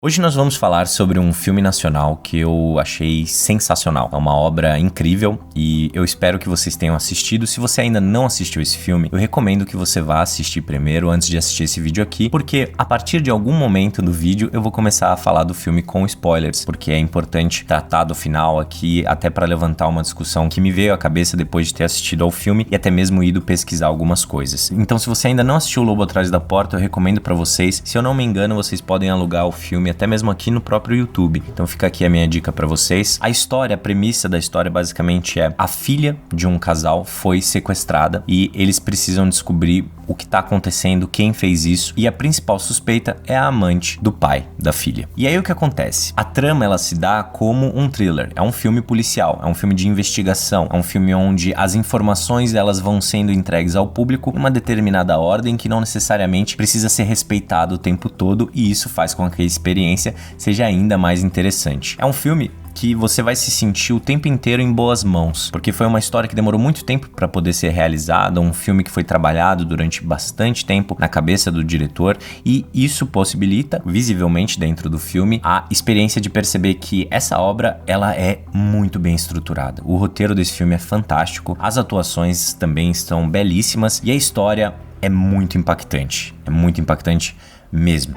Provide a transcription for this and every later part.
Hoje nós vamos falar sobre um filme nacional que eu achei sensacional. É uma obra incrível e eu espero que vocês tenham assistido. Se você ainda não assistiu esse filme, eu recomendo que você vá assistir primeiro antes de assistir esse vídeo aqui, porque a partir de algum momento do vídeo eu vou começar a falar do filme com spoilers, porque é importante tratar do final aqui, até para levantar uma discussão que me veio à cabeça depois de ter assistido ao filme e até mesmo ido pesquisar algumas coisas. Então, se você ainda não assistiu O Lobo Atrás da Porta, eu recomendo para vocês. Se eu não me engano, vocês podem alugar o filme até mesmo aqui no próprio YouTube. Então fica aqui a minha dica pra vocês. A premissa da história basicamente é: a filha de um casal foi sequestrada e eles precisam descobrir o que tá acontecendo, quem fez isso, e a principal suspeita é a amante do pai da filha. E aí o que acontece? A trama ela se dá como um thriller, é um filme policial, é um filme de investigação, é um filme onde as informações elas vão sendo entregues ao público em uma determinada ordem que não necessariamente precisa ser respeitada o tempo todo, e isso faz com que a experiência seja ainda mais interessante. É um filme que você vai se sentir o tempo inteiro em boas mãos, porque foi uma história que demorou muito tempo para poder ser realizada, um filme que foi trabalhado durante bastante tempo na cabeça do diretor, e isso possibilita, visivelmente dentro do filme, a experiência de perceber que essa obra ela é muito bem estruturada. O roteiro desse filme é fantástico, as atuações também estão belíssimas e a história é muito impactante mesmo.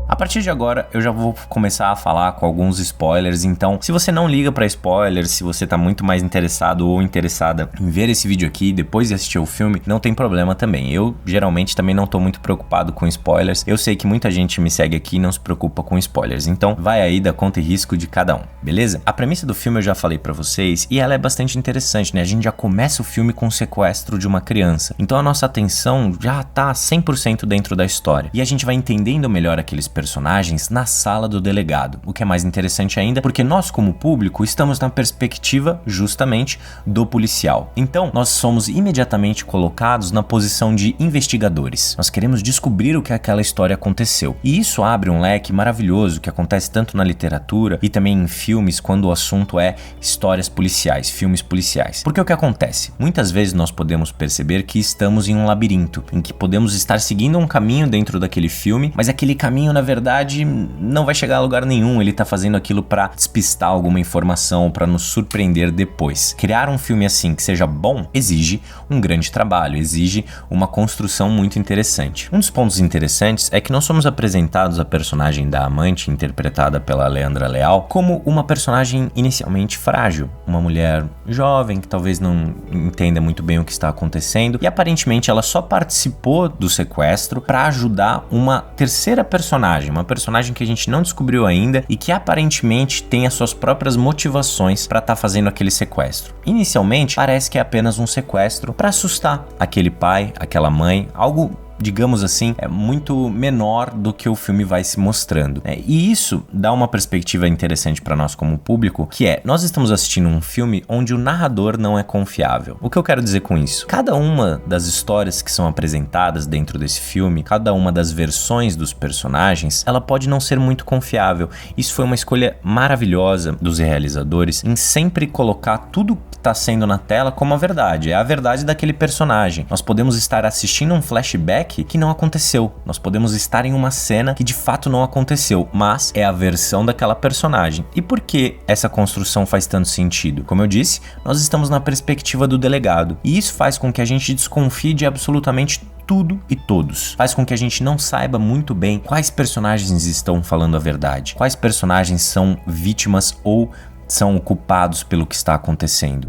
A partir de agora eu já vou começar a falar com alguns spoilers, então se você não liga para spoilers, se você tá muito mais interessado ou interessada em ver esse vídeo aqui depois de assistir o filme, não tem problema também. Eu geralmente também não tô muito preocupado com spoilers, eu sei que muita gente me segue aqui e não se preocupa com spoilers, então vai aí da conta e risco de cada um, beleza? A premissa do filme eu já falei para vocês e ela é bastante interessante, né? A gente já começa o filme com o sequestro de uma criança, então a nossa atenção já tá 100% dentro da história e a gente vai entendendo melhor aqueles personagens na sala do delegado, o que é mais interessante ainda, porque nós como público estamos na perspectiva justamente do policial. Então nós somos imediatamente colocados na posição de investigadores. Nós queremos descobrir o que aquela história aconteceu. E isso abre um leque maravilhoso que acontece tanto na literatura e também em filmes quando o assunto é histórias policiais, filmes policiais. Porque o que acontece? Muitas vezes nós podemos perceber que estamos em um labirinto, em que podemos estar seguindo um caminho dentro daquele filme, mas aquele caminho na verdade não vai chegar a lugar nenhum, ele tá fazendo aquilo pra despistar alguma informação, pra nos surpreender depois. Criar um filme assim que seja bom exige um grande trabalho, exige uma construção muito interessante. Um dos pontos interessantes é que nós somos apresentados a personagem da amante, interpretada pela Leandra Leal, como uma personagem inicialmente frágil, uma mulher jovem que talvez não entenda muito bem o que está acontecendo, e aparentemente ela só participou do sequestro pra ajudar uma terceira personagem, uma personagem que a gente não descobriu ainda e que aparentemente tem as suas próprias motivações para estar fazendo aquele sequestro. Inicialmente parece que é apenas um sequestro para assustar aquele pai, aquela mãe, algo, digamos assim, é muito menor do que o filme vai se mostrando, né? E isso dá uma perspectiva interessante para nós como público, que é, nós estamos assistindo um filme onde o narrador não é confiável. O que eu quero dizer com isso? Cada uma das histórias que são apresentadas dentro desse filme, cada uma das versões dos personagens, ela pode não ser muito confiável. Isso foi uma escolha maravilhosa dos realizadores em sempre colocar tudo que está sendo na tela como a verdade, é a verdade daquele personagem. Nós podemos estar assistindo um flashback que não aconteceu. Nós podemos estar em uma cena que de fato não aconteceu, mas é a versão daquela personagem. E por que essa construção faz tanto sentido? Como eu disse, nós estamos na perspectiva do delegado, e isso faz com que a gente desconfie de absolutamente tudo e todos. Faz com que a gente não saiba muito bem quais personagens estão falando a verdade, quais personagens são vítimas ou são culpados pelo que está acontecendo.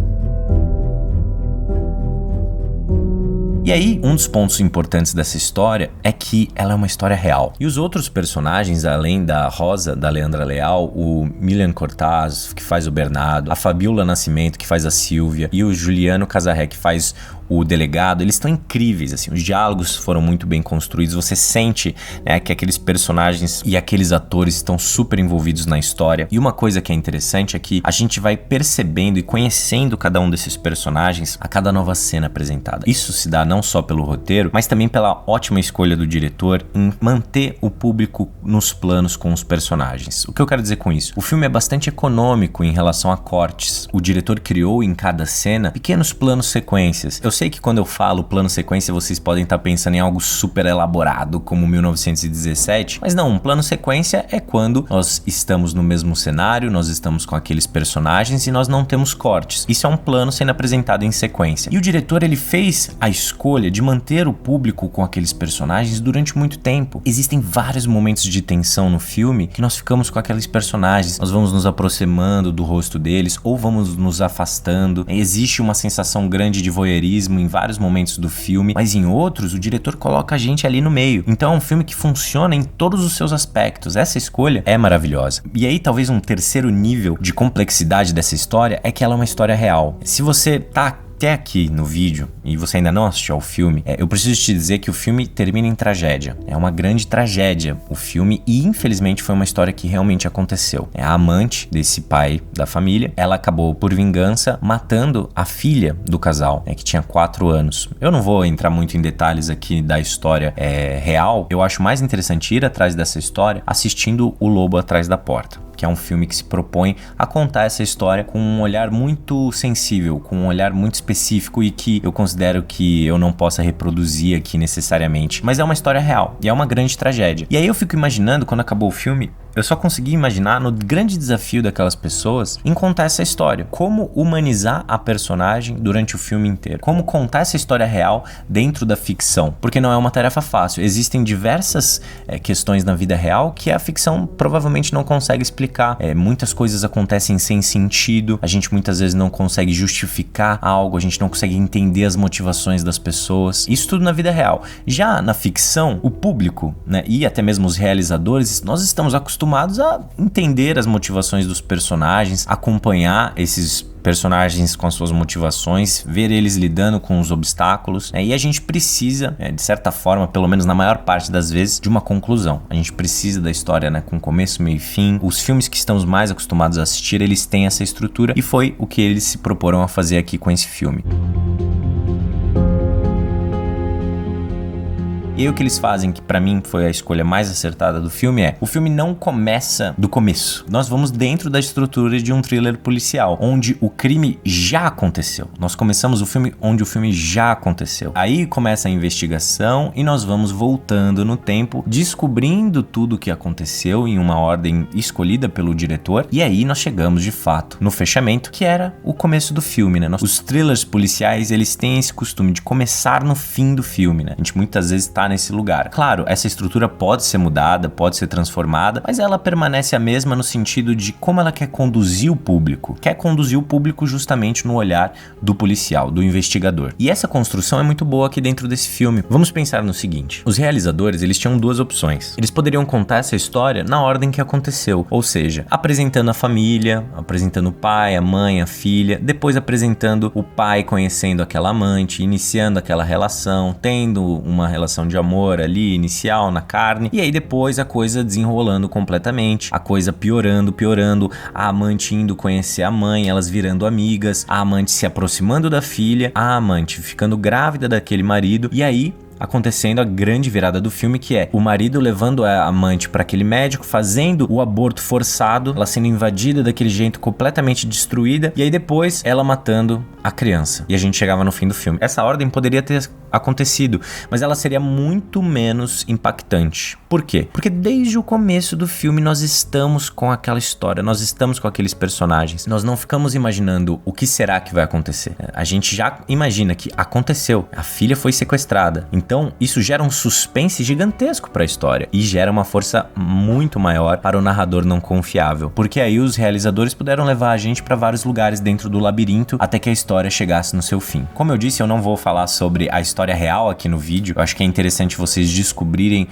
E aí, um dos pontos importantes dessa história é que ela é uma história real. E os outros personagens, além da Rosa, da Leandra Leal, o Milian Cortaz, que faz o Bernardo, a Fabiola Nascimento, que faz a Silvia, e o Juliano Casarré, que faz o delegado, eles estão incríveis, assim, os diálogos foram muito bem construídos, você sente, né, que aqueles personagens e aqueles atores estão super envolvidos na história. E uma coisa que é interessante é que a gente vai percebendo e conhecendo cada um desses personagens a cada nova cena apresentada. Isso se dá não só pelo roteiro, mas também pela ótima escolha do diretor em manter o público nos planos com os personagens. O que eu quero dizer com isso? O filme é bastante econômico em relação a cortes. O diretor criou em cada cena pequenos planos sequências. Eu sei que quando eu falo plano sequência, vocês podem estar pensando em algo super elaborado, como 1917, mas não, um plano sequência é quando nós estamos no mesmo cenário, nós estamos com aqueles personagens e nós não temos cortes. Isso é um plano sendo apresentado em sequência. E o diretor, ele fez a escolha de manter o público com aqueles personagens durante muito tempo. Existem vários momentos de tensão no filme que nós ficamos com aqueles personagens, nós vamos nos aproximando do rosto deles ou vamos nos afastando. Existe uma sensação grande de voyeurismo em vários momentos do filme, mas em outros o diretor coloca a gente ali no meio. Então é um filme que funciona em todos os seus aspectos. Essa escolha é maravilhosa. E aí talvez um terceiro nível de complexidade dessa história é que ela é uma história real. Se você tá até aqui no vídeo e você ainda não assistiu ao filme, eu preciso te dizer que o filme termina em tragédia. É uma grande tragédia o filme e infelizmente foi uma história que realmente aconteceu. A amante desse pai da família, ela acabou por vingança matando a filha do casal, que tinha 4 anos. Eu não vou entrar muito em detalhes aqui da história real. Eu acho mais interessante ir atrás dessa história assistindo O Lobo Atrás da Porta, que é um filme que se propõe a contar essa história com um olhar muito sensível, com um olhar muito específico e que eu considero que eu não possa reproduzir aqui necessariamente, mas é uma história real e é uma grande tragédia. E aí eu fico imaginando, quando acabou o filme, eu só consegui imaginar no grande desafio daquelas pessoas em contar essa história. Como humanizar a personagem durante o filme inteiro. Como contar essa história real dentro da ficção. Porque não é uma tarefa fácil. Existem diversas questões na vida real que a ficção provavelmente não consegue explicar. Muitas coisas acontecem sem sentido. A gente muitas vezes não consegue justificar algo. A gente não consegue entender as motivações das pessoas. Isso tudo na vida real. Já na ficção, o público, e até mesmo os realizadores, nós estamos acostumados a entender as motivações dos personagens, acompanhar esses personagens com as suas motivações, ver eles lidando com os obstáculos, e a gente precisa, de certa forma, pelo menos na maior parte das vezes, de uma conclusão. A gente precisa da história, com começo, meio e fim. Os filmes que estamos mais acostumados a assistir, eles têm essa estrutura e foi o que eles se proporam a fazer aqui com esse filme. E aí o que eles fazem, que pra mim foi a escolha mais acertada do filme, o filme não começa do começo. Nós vamos dentro da estrutura de um thriller policial, onde o crime já aconteceu. Nós começamos o filme onde o filme já aconteceu. Aí começa a investigação e nós vamos voltando no tempo, descobrindo tudo o que aconteceu em uma ordem escolhida pelo diretor. E aí nós chegamos de fato no fechamento, que era o começo do filme, Os thrillers policiais, eles têm esse costume de começar no fim do filme, A gente muitas vezes tá nesse lugar. Claro, essa estrutura pode ser mudada, pode ser transformada, mas ela permanece a mesma no sentido de como ela quer conduzir o público. Quer conduzir o público justamente no olhar do policial, do investigador. E essa construção é muito boa aqui dentro desse filme. Vamos pensar no seguinte: os realizadores, eles tinham duas opções. Eles poderiam contar essa história na ordem que aconteceu, ou seja, apresentando a família, apresentando o pai, a mãe, a filha, depois apresentando o pai conhecendo aquela amante, iniciando aquela relação, tendo uma relação de amor ali, inicial, na carne, e aí depois a coisa desenrolando completamente, a coisa piorando, a amante indo conhecer a mãe, elas virando amigas, a amante se aproximando da filha, a amante ficando grávida daquele marido, e aí acontecendo a grande virada do filme, que é o marido levando a amante para aquele médico, fazendo o aborto forçado, ela sendo invadida daquele jeito, completamente destruída, e aí depois ela matando a criança. E a gente chegava no fim do filme. Essa ordem poderia ter acontecido, mas ela seria muito menos impactante. Por quê? Porque desde o começo do filme nós estamos com aquela história, nós estamos com aqueles personagens, nós não ficamos imaginando o que será que vai acontecer. A gente já imagina que aconteceu, a filha foi sequestrada. Então isso gera um suspense gigantesco para a história e gera uma força muito maior para o narrador não confiável, porque aí os realizadores puderam levar a gente para vários lugares dentro do labirinto até que a história chegasse no seu fim. Como eu disse, eu não vou falar sobre a história real aqui no vídeo, eu acho que é interessante vocês descobrirem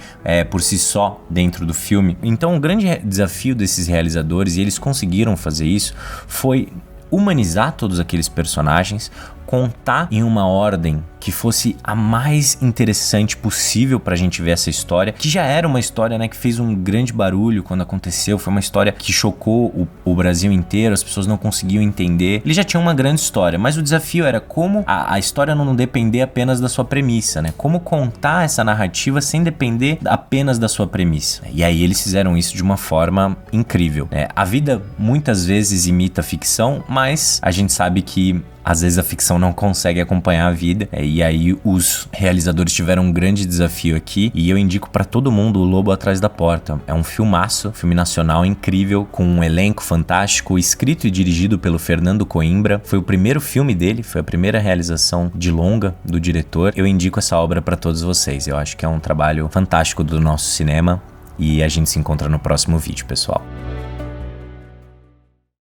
por si só dentro do filme. Então o grande desafio desses realizadores, e eles conseguiram fazer isso, foi humanizar todos aqueles personagens, contar em uma ordem que fosse a mais interessante possível pra gente ver essa história, que já era uma história, né, que fez um grande barulho quando aconteceu, foi uma história que chocou o Brasil inteiro, as pessoas não conseguiam entender. Ele já tinha uma grande história, mas o desafio era como a história não depender apenas da sua premissa, né? Como contar essa narrativa sem depender apenas da sua premissa. E aí eles fizeram isso de uma forma incrível, né? A vida muitas vezes imita a ficção, mas a gente sabe que às vezes a ficção não consegue acompanhar a vida, e aí os realizadores tiveram um grande desafio aqui, e eu indico pra todo mundo O Lobo Atrás da Porta. É um filmaço, filme nacional incrível, com um elenco fantástico, escrito e dirigido pelo Fernando Coimbra. Foi o primeiro filme dele, foi a primeira realização de longa do diretor. Eu indico essa obra pra todos vocês, eu acho que é um trabalho fantástico do nosso cinema, e a gente se encontra no próximo vídeo, pessoal.